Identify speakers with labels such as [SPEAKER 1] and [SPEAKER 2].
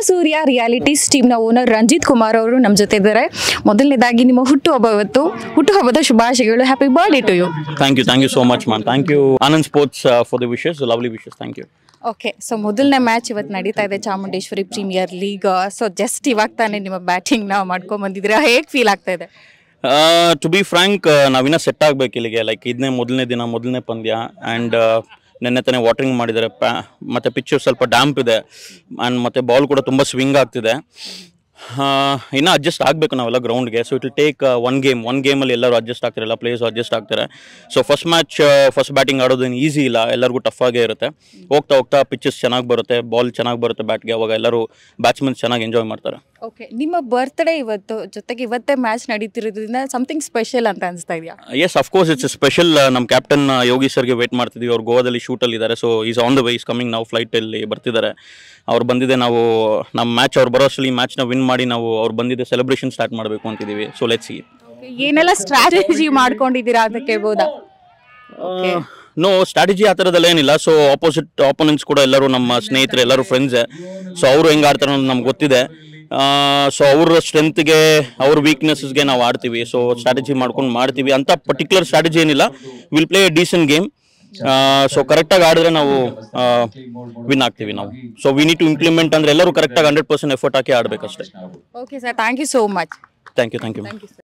[SPEAKER 1] ಸೂರ್ಯ Realities ಟೀಮ್ನ owner Ranjith Kumar ಅವರು ನಮ್ಮ ಜೊತೆ ಇದ್ದಾರೆ. ಮೊದಲನೇದಾಗಿ ನಿಮ್ಮ ಹುಟ್ಟುಹಬ್ಬದ ಶುಭಾಶಯಗಳು. Happy birthday to you.
[SPEAKER 2] Thank you so much, man. Thank you, Anand Sports, for the wishes, lovely wishes. Thank you.
[SPEAKER 1] Okay, so ಮೊದಲನೇ ಮ್ಯಾಚ್ ಇವತ್ತು ನಡೀತಾ ಇದೆ Chamundeshwari Premier League. So just ಇವಾಗ ತಾನೇ ನಿಮ್ಮ ಬ್ಯಾಟಿಂಗ್ ನಾವು ಮಾಡ್ಕೊಂಡ್ಬಂದಿದ್ದೀರಾ, ಹೇಗೆ ಫೀಲ್ ಆಗ್ತಾ ಇದೆ?
[SPEAKER 2] ಟು ಬಿ ಫ್ರ್ಯಾಂಕ್, ನಾವಿನ್ನ ಸೆಟ್ ಆಗಬೇಕು ಇಲ್ಲಿಗೆ. ಲೈಕ್ ಇದನ್ನೇ ಮೊದಲನೇ ಪಂದ್ಯ ಆ್ಯಂಡ್ ನೆನ್ನೆ ತಾನೇ ವಾಟರಿಂಗ್ ಮಾಡಿದ್ದಾರೆ. ಮತ್ತು ಪಿಚ್ಚು ಸ್ವಲ್ಪ ಡ್ಯಾಂಪ್ ಇದೆ ಆ್ಯಂಡ್ ಮತ್ತು ಬಾಲ್ ಕೂಡ ತುಂಬ ಸ್ವಿಂಗ್ ಆಗ್ತಿದೆ. ಇನ್ನೂ ಅಡ್ಜಸ್ಟ್ ಆಗಬೇಕು ನಾವೆಲ್ಲ ಗ್ರೌಂಡ್ಗೆ. So it will take one ಗೇಮಲ್ಲಿ ಎಲ್ಲರೂ ಅಡ್ಜಸ್ಟ್ ಆಗ್ತಾರೆ, ಎಲ್ಲ ಪ್ಲೇಯರ್ಸು ಅಡ್ಜಸ್ಟ್ ಆಗ್ತಾರೆ. ಸೊ ಫಸ್ಟ್ ಬ್ಯಾಟಿಂಗ್ ಆಡೋದೇನು ಈಸಿ ಇಲ್ಲ, ಎಲ್ಲರಿಗೂ ಟಫ್ ಆಗೇ ಇರುತ್ತೆ. ಹೋಗ್ತಾ ಪಿಚ್ಚಸ್ ಚೆನ್ನಾಗಿ ಬರುತ್ತೆ, ಬಾಲ್ ಚೆನ್ನಾಗಿ ಬರುತ್ತೆ ಬ್ಯಾಟ್ಗೆ, ಅವಾಗ ಎಲ್ಲರೂ ಬ್ಯಾಟ್ಸ್ಮನ್ಸ್ ಚೆನ್ನಾಗಿ ಎಂಜಾಯ್ ಮಾಡ್ತಾರೆ.
[SPEAKER 1] ಓಕೆ, ನಿಮ್ಮ ಬರ್ತ್ಡೇ ಇವತ್ತು, ಜೊತೆಗೆ ಇವತ್ತೇ ಮ್ಯಾಚ್ ನಡೀತಿರೋದ್ರಿಂದ ಸಮಥಿಂಗ್ ಸ್ಪೆಷಲ್ ಅಂತ ಅನಿಸ್ತಾ ಇದೆಯಾ?
[SPEAKER 2] Yes, of course it's special. ನಮ್ಮ ಕ್ಯಾಪ್ಟನ್ ಯೋಗಿ ಸರ್ಗೆ ವೇಟ್ ಮಾಡ್ತಿದ್ವಿ. ಅವ್ರು ಗೋವಾದಲ್ಲಿ ಶೂಟಲ್ಲಿ ಇದ್ದಾರೆ. So is on the way, is coming. ನಾವು ಫ್ಲೈಟಲ್ಲಿ ಬರ್ತಿದ್ದಾರೆ. ಅವ್ರು ಬಂದಿದೆ. ನಾವು ನಮ್ಮ ಮ್ಯಾಚ್ ಅವ್ರು ಬರೋ ಅಷ್ಟರಲ್ಲಿ ಮ್ಯಾಚ್ನ ವಿನ್ ಮಾಡಿ ನಾವು ಅವ್ರು ಬಂದಿದ್ದೆ ಸೆಲೆಬ್ರೇಷನ್ ಸ್ಟಾರ್ಟ್ ಮಾಡಬೇಕು ಅಂತಿದ್ದೀವಿ. So let's see.
[SPEAKER 1] ಏನೆಲ್ಲ ಸ್ಟ್ರಾಟಜಿ ಮಾಡ್ಕೊಂಡಿದ್ದೀರಾ ಅಂತ ಕೇಳ್ಬೋದಾ?
[SPEAKER 2] ನೋ ಸ್ಟ್ರಾಟಜಿ ಆ ಥರದಲ್ಲಿ ಏನಿಲ್ಲ. ಸೊ ಆಪೋನೆಂಟ್ಸ್ ಕೂಡ ಎಲ್ಲರೂ ನಮ್ಮ ಸ್ನೇಹಿತರು, ಎಲ್ಲರೂ ಫ್ರೆಂಡ್ಸೇ. ಸೊ ಅವರು ಹೆಂಗೆ ಆಡ್ತಾರೆ ಅನ್ನೋದು ನಮ್ಗೆ ಗೊತ್ತಿದೆ. ಸೊ ಅವ್ರ ಸ್ಟ್ರೆಂತ್ಗೆ, ಅವ್ರ ವೀಕ್ನೆಸ್ಗೆ ನಾವು ಆಡ್ತೀವಿ. ಸೊ ಸ್ಟ್ರಾಟಜಿ ಮಾಡ್ಕೊಂಡು ಮಾಡ್ತೀವಿ ಅಂತ ಪರ್ಟಿಕ್ಯುಲರ್ ಸ್ಟ್ರಾಟಜಿ ಏನಿಲ್ಲ. Will play a decent game. So ಕರೆಕ್ಟಾಗಿ ಆಡಿದ್ರೆ ನಾವು ವಿನ್ ಆಗ್ತೀವಿ ನಾವು. So we need to implement ಅಂದರೆ ಎಲ್ಲರೂ ಕರೆಕ್ಟಾಗಿ 100% ಎಫರ್ಟ್ ಹಾಕಿ ಆಡಬೇಕಷ್ಟೇ.
[SPEAKER 1] Okay sir, thank you so much.
[SPEAKER 2] Thank you.